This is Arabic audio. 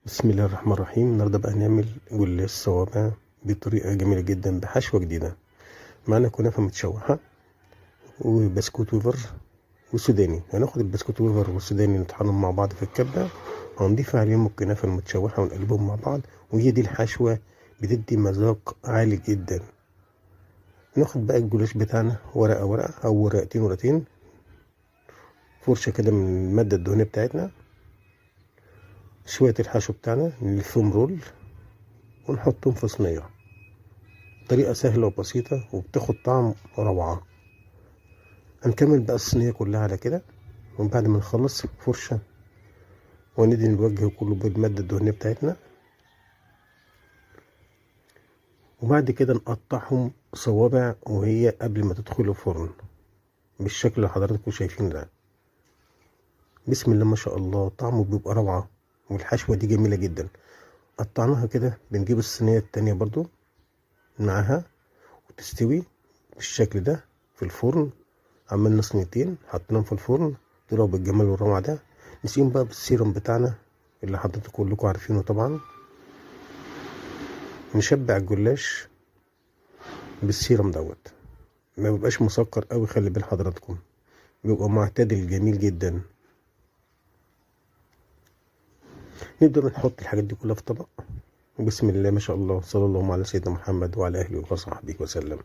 بسم الله الرحمن الرحيم. النهارده بقى هنعمل جلاش صوابع بطريقه جميله جدا بحشوه جديده. معانا كنافه متشوحه وبسكوت ويفر وسوداني. هناخد البسكوت ويفر والسوداني نطحنهم مع بعض في الكبه، هنضيف عليهم الكنافه المتشوحه ونقلبهم مع بعض، وهي دي الحشوه بتدي مذاق عالي جدا. ناخد بقى الجلاش بتاعنا ورقه ورقه او ورقتين ورقتين، فرشه كده من الماده الدهنيه بتاعتنا، شويه الحشو بتاعنا نلفهم رول ونحطهم في صينيه. طريقة سهلة وبسيطة وبتاخد طعم روعة. هنكمل بقى الصينية كلها على كده، وبعد ما نخلص فرشة وندهن الوجه كله بالمادة الدهنية بتاعتنا، وبعد كده نقطعهم صوابع وهي قبل ما تدخل الفرن بالشكل اللي حضراتكم شايفين ده. بسم الله ما شاء الله، طعمه بيبقى روعة والحشوة دي جميلة جدا. قطعناها كده، بنجيب الصينية التانية برضو معاها وتستوي بالشكل ده في الفرن. عملنا صينيتين حطيناهم في الفرن طلعوا بالجمال والروعة ده. نسيهم بقى بالسيرم بتاعنا اللي حضرتكم كلكم عارفينه طبعا. نشبع الجلاش بالسيرم دوت، ما بيبقاش مسكر قوي، خلي بال حضراتكم، بيبقى معتدل جميل جدا. نبدأ نحط الحاجات دي كلها في طبق، وبسم الله ما شاء الله، صلى الله على سيدنا محمد وعلى اهله وصحبه وسلم.